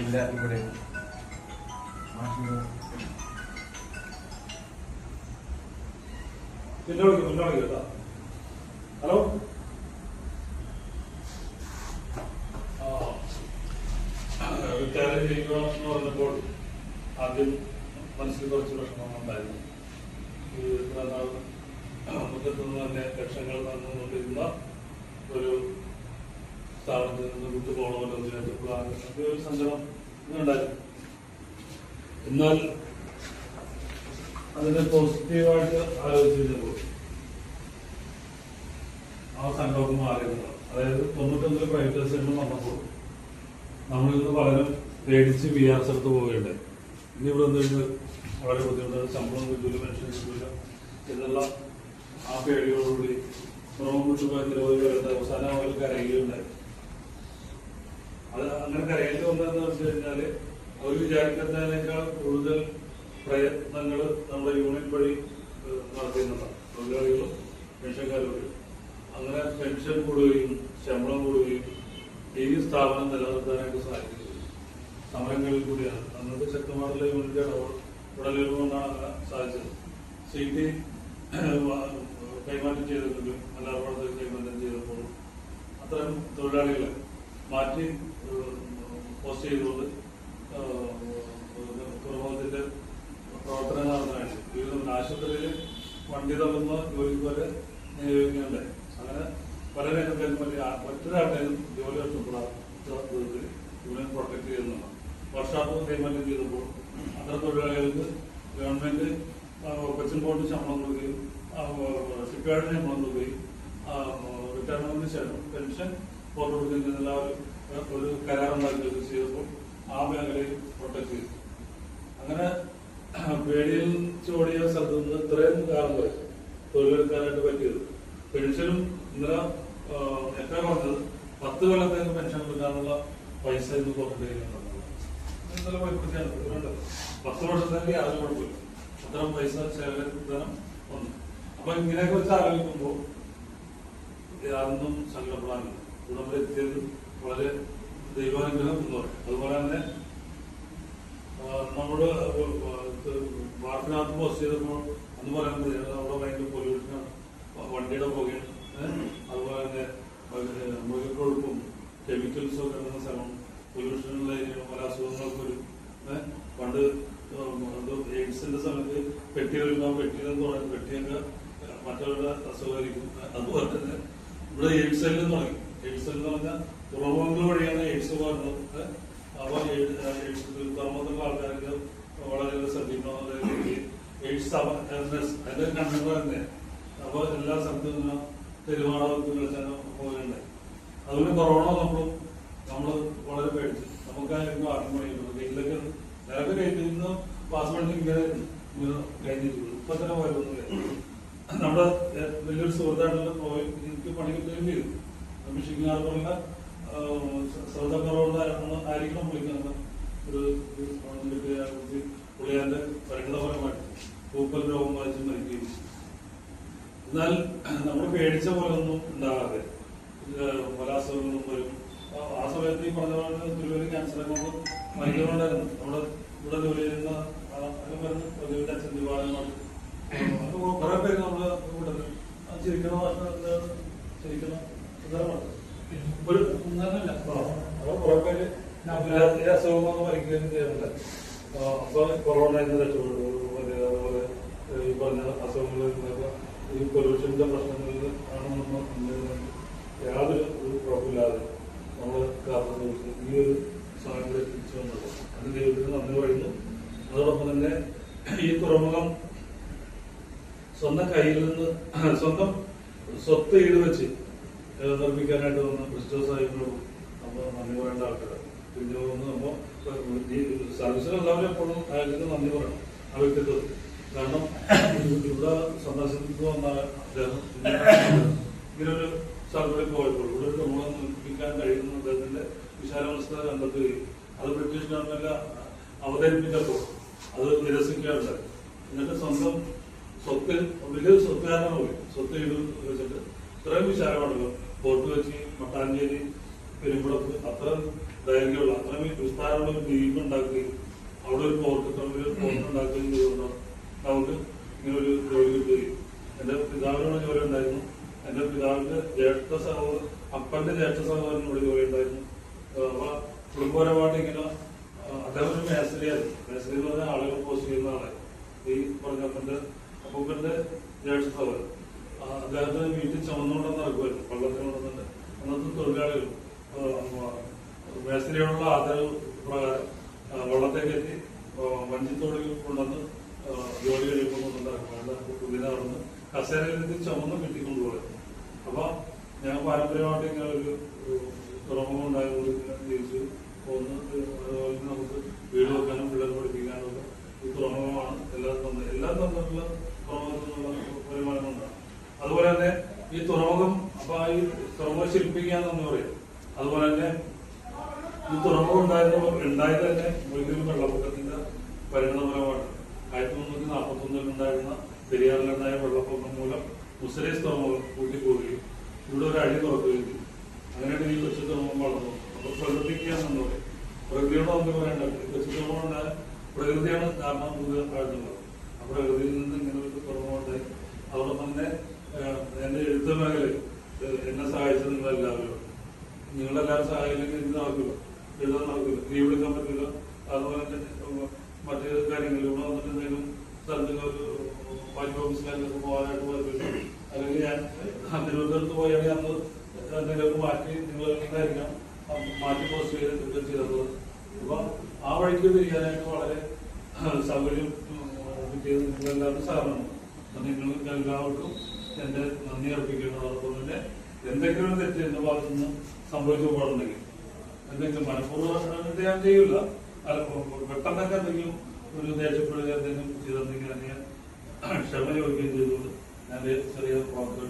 ഇല്ല ഇവിടെ പിന്നെ കേട്ടോ. ഹലോ, റിട്ടയർ ചെയ്യുക എന്ന് പറഞ്ഞപ്പോൾ ആദ്യം മനസ്സിൽ കുറച്ച് വിഷമങ്ങളുണ്ടായിരുന്നു. ഈ ഇത്ര നാൾ മുഖത്തു നിന്ന് തന്നെ ലക്ഷങ്ങൾ തന്നുകൊണ്ടിരുന്ന ഒരു സ്ഥാപനത്തിൽ നിന്ന് വിട്ടുപോകണമല്ലോ ഇതിനകത്ത് ഒരു സങ്കടം ഉണ്ടായിരുന്നു. എന്നാൽ അതിനെ പോസിറ്റീവായിട്ട് ആലോചിച്ചപ്പോൾ ആ സങ്കടമൊക്കെ മാറിയതാണ്. അതായത് 99 പ്രൈവറ്റൈസേഷൻ വന്നപ്പോൾ നമ്മളിൽ നിന്ന് പലരും പേടിച്ച് VR സ്ഥലത്ത് പോവുകയുണ്ടായി. ഇനി ഇവിടെ വന്നിട്ട് വളരെ ബുദ്ധിമുട്ട്, ശമ്പളം കിട്ടൂല, പെൻഷൻ കിട്ടൂല എന്നുള്ള ആ പേടികളോടുകൂടി പുറമെ വിട്ടുപോയ നിരവധി പേരുടെ അവസാനം അവർ കരയുകയുണ്ടായി. അത് അങ്ങനെ കരയേണ്ടി വന്നതെന്ന് വെച്ച് കഴിഞ്ഞാൽ അവർ വിചാരിക്കുന്നതിനേക്കാൾ കൂടുതൽ പ്രയത്നങ്ങൾ നമ്മുടെ യൂണിയൻ വഴി നടത്തുന്നതാണ്. തൊഴിലാളികളും പെൻഷൻകാരും വഴി അങ്ങനെ പെൻഷൻ കൂടുകയും ശമ്പളം കൂടുകയും ഈ സ്ഥാപനം നിലനിർത്താനായിട്ട് സാധിക്കുന്നത് സമരങ്ങളിൽ കൂടിയാണ്. അന്നത്തെ ശക്തമായിട്ടുള്ള യൂണിറ്റ് ഉടലെടുക്കൊണ്ടാണ് അങ്ങനെ സാധിച്ചത്. സീറ്റ് കൈമാറ്റം ചെയ്തിട്ടുണ്ടെങ്കിലും എല്ലാവർക്കും കൈമാറ്റം ചെയ്തപ്പോൾ അത്തരം തൊഴിലാളികളെ മാറ്റി പോസ്റ്റ് ചെയ്തുകൊണ്ട് തുറമുഖത്തിന്റെ പ്രവർത്തനം നടത്താനായിട്ട് വിവിധ ആശുപത്രിയിൽ വണ്ടി തള്ളുന്ന ജോലിക്ക് വരെ നിയോഗിക്കുന്നുണ്ടായി. അങ്ങനെ പല രംഗത്തേക്കും മറ്റൊരാളുടെയും ജോലി നഷ്ടപ്പെടാത്ത വിധത്തിൽ യൂണിയൻ പ്രൊട്ടക്ട് ചെയ്യുന്നതാണ്. വർഷാപ്പ് കൈമാറ്റം ചെയ്തപ്പോൾ അത്തരം തൊഴിലാളികൾക്ക് ഗവൺമെന്റ് കൊച്ചിൻ ബോർഡ് ശമ്പളം കൊടുക്കുകയും ഷിപ്പ്യാർഡിന് ശമ്പളം കൊടുക്കുകയും റിട്ടയർമെന്റിന് ശേഷം പെൻഷൻ ഫോട്ടോ കൊടുക്കുന്നതിനുള്ള ഒരു കരാറുണ്ടാക്കി ചെയ്തപ്പോൾ ആ മേഖലയിൽ പ്രൊട്ടക്ട് ചെയ്തു. അങ്ങനെ പേടിയിൽ ചോടിയ സ്ഥലത്ത് നിന്ന് ഇത്രയും കാലം വരെ തൊഴിലെടുക്കാനായിട്ട് പറ്റിയത്. പെൻഷനും ഇന്നലെ എത്ര പറഞ്ഞത് 10 കൊല്ലത്തേക്ക് പെൻഷൻ കൊടുക്കാനുള്ള പൈസ ഇന്ന് കുറഞ്ഞിരിക്കുന്നുണ്ട്. ഇന്നലെ പോയിപ്പിടിച്ചാണ് 10 വർഷത്തേക്ക് യാതൊരു കുഴപ്പമില്ല. അത്തരം പൈസ ശേഖരിക്കാനും വന്നു. അപ്പൊ ഇങ്ങനെയൊക്കെ വെച്ച് ആലോചിക്കുമ്പോൾ യാതൊന്നും സങ്കടപ്പെടാനില്ല. ഇവിടെ എത്തിയത് വളരെ ദൈവാനുഗ്രഹം എന്ന് പറയും. അതുപോലെ തന്നെ നമ്മുടെ വാർത്തനകത്ത് പോസ്റ്റ് ചെയ്തപ്പോൾ അന്ന് പറയുന്നത് അവിടെ ഭയങ്കര പൊല്യൂഷനാണ്, വണ്ടിയുടെ പുകയാണ്, അതുപോലെ തന്നെ മൃഗക്കൊഴുപ്പും കെമിക്കൽസും ഒക്കെ ഇടുന്ന സ്ഥലം, പൊല്യൂഷനുള്ള പല അസുഖങ്ങൾക്ക് വരും. പണ്ട് എയ്ഡ്സിന്റെ സമയത്ത് പെട്ടി വരുമ്പോൾ പെട്ടിയിലെന്ന് തുടങ്ങി പെട്ടിയൊക്കെ മറ്റുള്ളവരുടെ അസുഖമായിരിക്കും. അതുപോലെ തന്നെ ഇവിടെ എയ്ഡ്സ് സെല്ലിൽ തുടങ്ങി. എയ്ഡ്സ് സെല്ല് എന്ന് പറഞ്ഞാൽ തുറമുഖങ്ങൾ വഴിയാണ് എയ്ഡ്സ് വരുന്നത്. അപ്പോൾ തുറമുഖത്തുള്ള ആൾക്കാർക്ക് വളരെ ശ്രദ്ധിക്കണം. എയ്ഡ്സ് അവയർനെസ് അതിന്റെ കണ്ടന്റ് തന്നെ. അപ്പോൾ എല്ലാ സ്ഥലത്തും നിന്നും തെരുവാടകത്ത് കളിച്ചാൽ പോകേണ്ടത്. അതുപോലെ കൊറോണ വന്നപ്പോഴും നമ്മൾ വളരെ പേടിച്ചു. നമുക്കായിരുന്നു ആദ്യം പണിയുന്നത് ഗേറ്റിലൊക്കെ നേരത്തെ ഗേറ്റിൽ നിന്ന് പാസ് പണി ഇങ്ങനെ കഴിഞ്ഞിരിക്കുന്നു. ഇപ്പൊ തന്നെ പോയൊന്നുമില്ല. നമ്മുടെ വലിയൊരു സുഹൃത്തായിട്ടുള്ള പോയി എനിക്ക് പണി കിട്ടുകയും ചെയ്തു. ഫിഷിംഗ് ഹാർബറിലെ ശ്രദ്ധക്കുറവുള്ള ആയിരിക്കണം വിളിക്കുന്നത്. ഒരു പുള്ളിയാന്റെ പരിണിതഫലമായിട്ട് പൂപ്പൽ രോഗം വായിച്ച് മരിക്കുകയും ചെയ്തു. എന്നാൽ നമ്മൾ പേടിച്ച പോലെ ഒന്നും ഉണ്ടാകാതെ പല അസുഖങ്ങളും വരും. ആ സമയത്ത് ഈ പറഞ്ഞ പോലെ തിരുവല്ല ക്യാൻസർ കൊണ്ട് മരിക്കുന്നുണ്ടായിരുന്നു. നമ്മുടെ ഇവിടെ ജോലി ചെയ്യുന്ന പ്രതിയുടെ അച്ഛൻ ദിവാരമാണ്. അപ്പൊ കുറെ പേര് നമ്മള് ഇവിടെ ചിരിക്കണ ചിരിക്കണം ഒരു അപ്പൊ കുറെ പേര് അസുഖമൊന്നും മരിക്കുകയും ചെയ്യുന്നുണ്ട്. അപ്പൊ കൊറോണ അതുപോലെ ഈ പറഞ്ഞ അസുഖങ്ങളിൽ നിന്നൊക്കെ ഈ പൊല്യൂഷന്റെ പ്രശ്നങ്ങളിൽ ആണ് യാതൊരു കുഴപ്പമില്ലാതെ നമ്മൾ കാത്തു ഈ ഒരു സാഹചര്യം എത്തിച്ചു വന്നത്. അത് ദൈവത്തിന് നന്ദി പറയുന്നു. അതോടൊപ്പം തന്നെ ഈ തുറമുഖം സ്വന്തം കയ്യിൽ നിന്ന് സ്വന്തം സ്വത്ത് ഈടുവെച്ച് നിർമ്മിക്കാനായിട്ട് വന്ന ക്രിസ്റ്റോസ് സാഹിബിനോട് നമ്മൾ നന്ദി പറയേണ്ട ആൾക്കാരാണ്. പിന്നെ നമ്മൾ സർവീസിലെല്ലാവരും എപ്പോഴും അയാൾക്ക് നന്ദി പറയണം ആ വ്യക്തിത്വം. കാരണം ഇവിടെ സന്ദർശനത്തിൽ വന്ന അദ്ദേഹം ഇങ്ങനൊരു സ്ഥലങ്ങളിൽ പോയപ്പോൾ ഇവിടെ ഒരു തുറമുഖം നിർമ്മിക്കാൻ കഴിയുന്ന അദ്ദേഹത്തിന്റെ വിശാലാവസ്ഥ കണ്ടെത്തുകയും അത് ബ്രിട്ടീഷ് ഗവൺമെന്റ് അവതരിപ്പിച്ചപ്പോൾ അത് നിരസിക്കുകയുണ്ടായി. എന്നിട്ട് സ്വന്തം സ്വത്തിൽ വലിയൊരു സ്വത്തുകാരനെ പോയി സ്വത്ത് ഈട് വെച്ചിട്ട് ഇത്രയും വിശാലമാണല്ലോ പോർട്ട് വെച്ച് മട്ടാഞ്ചേരി പെരുമ്പടപ്പ് അത്ര ദൈർഘ്യമുള്ള അത്രയും വിസ്താരമുള്ള ഒരു ദ്വീപ് ഉണ്ടാക്കുകയും അവിടെ ഒരു പോർട്ട് ഉണ്ടാക്കുകയും ചെയ്തുകൊണ്ട് നമുക്ക് ഇങ്ങനെ ഒരു ജോലി കിട്ടുകയും എന്റെ പിതാവിനുള്ള ജോലി ഉണ്ടായിരുന്നു. എന്റെ പിതാവിന്റെ അപ്പന്റെ ജ്യേഷ്ഠ സഹോദരനോട് ജോലി ഉണ്ടായിരുന്നു. അപ്പൊ കുടുംബപരമായിട്ട് ഇങ്ങനെ അദ്ദേഹം ഒരു മേസ്ത്രിയായിരുന്നു. മേസ്ത്രി എന്ന് പറഞ്ഞാൽ ആളുകൾ പോസ്റ്റ് ചെയ്യുന്ന ആളെ ഈ പറഞ്ഞ അപ്പൂപ്പന്റെ ജ്യേഷ്ഠ സഹോദരൻ അദ്ദേഹത്തിന് വീട്ടിൽ ചുമന്നുകൊണ്ടെന്ന് നടക്കുമായിരുന്നു. വള്ളത്തിന് കൊണ്ടുവന്നിട്ട് അന്നത്തെ തൊഴിലാളികൾ മേസ്ത്രിയോടുള്ള ആദരവ് പ്രകാരം വള്ളത്തേക്ക് എത്തി വഞ്ചിത്തോടിൽ കൊണ്ടുവന്ന് ജോലി കഴിയുമ്പോൾ കൊണ്ടുവന്നിറക്കും. പുതിയ നടന്ന് കസേരയിൽ ചുമന്ന് കിട്ടിക്കൊണ്ടുപോയത്. അപ്പൊ ഞാൻ പാരമ്പര്യമായിട്ട് ഇങ്ങനെ ഒരു തുറമുഖം ഉണ്ടായതുകൊണ്ട് ജീവിച്ചു പോകുന്നു. അതുപോലെ നമുക്ക് വീട് വെക്കാനും പിള്ളേർ പഠിപ്പിക്കാനും ഒക്കെ ഈ തുറമുഖമാണ് എല്ലാം തന്നിട്ടുള്ള തുറമുഖത്തിൽ നിന്നുള്ള വരുമാനം ഉണ്ടാകും. അതുപോലെ തന്നെ ഈ തുറമുഖം അപ്പൊ ഈ തുറമുഖം ശില്പിക്കാന്ന് പറയും. അതുപോലെ തന്നെ ഈ തുറമുഖം ഉണ്ടായത് തന്നെ ഒരിക്കലും വെള്ളപ്പൊക്കത്തിന്റെ പരിണതഫലമാണ്. 1341 ഉണ്ടായിരുന്ന പെരിയാറിലുണ്ടായ വെള്ളപ്പൊക്കം മൂലം മുസലേസ് തുറമുഖം കൂട്ടിപ്പോവുകയും ഇവിടെ ഒരു അഴി തുറക്കുകയും ചെയ്തു. അങ്ങനെയാണ് ഈ കൊച്ചു തുറമുഖം വളർന്നു. അപ്പൊ പ്രകൃതിക്കാണെന്ന് പറയും. പ്രകൃതിയോട് നമുക്ക് പറയേണ്ടത് കൊച്ചു തുറമുഖം ഉണ്ടായ പ്രകൃതിയാണ് കാരണം ആയിട്ടുള്ളത്. ആ പ്രകൃതിയിൽ നിന്ന് ഇങ്ങനെ ഒരു തുറമുഖം ഉണ്ടായി. അതോടൊപ്പം തന്നെ എന്റെ എഴുത്ത് മേഖലയിൽ എന്നെ സഹായിച്ചത് നിങ്ങളെല്ലാവരും. നിങ്ങളെല്ലാവരും സഹായില്ലെങ്കിൽ ഇത് നടക്കില്ല, എഴുതാൻ നടക്കില്ല, ലീവ് എടുക്കാൻ പറ്റില്ല. അതുപോലെ തന്നെ മറ്റു കാര്യങ്ങൾ ഇവിടെ വന്നിട്ട് എന്തെങ്കിലും സ്ഥലത്തിന് ഒരു വായ്പ ഓഫീസിലേക്ക് പോകാനായിട്ട് പറ്റില്ല. അല്ലെങ്കിൽ ഞാൻ തിരുവനന്തപുരത്ത് പോയാണെങ്കിൽ അന്ന് എന്തെങ്കിലുമൊക്കെ മാറ്റി നിങ്ങൾ ഉണ്ടായിരിക്കാം മാറ്റി പോസ്റ്റ് ചെയ്തത്. അപ്പൊ ആ വഴിക്ക് തിരിയാനായിട്ട് വളരെ സൗകര്യം കിട്ടിയത് നിങ്ങളെല്ലാവരും സാധനമാണ്. നിങ്ങൾക്ക് എല്ലാവർക്കും എന്റെ നന്ദി അർപ്പിക്കണം. അതോടൊപ്പം തന്നെ എന്തെങ്കിലും തെറ്റ് എന്റെ ഭാഗത്തു നിന്ന് സംഭവിച്ചു പോകണമെങ്കിൽ എന്തെങ്കിലും മനഃപൂർവ്വം ഞാൻ ചെയ്യില്ല. പെട്ടെന്നൊക്കെ എന്തെങ്കിലും ഒരു ദേഷ്യപ്പെടുക എന്തെങ്കിലും ചെയ്തെങ്കിൽ ഞാൻ ക്ഷമ ചോദിക്കുകയും ചെയ്തുകൊണ്ട് ഞാൻ ചെറിയ വാക്കുകൾ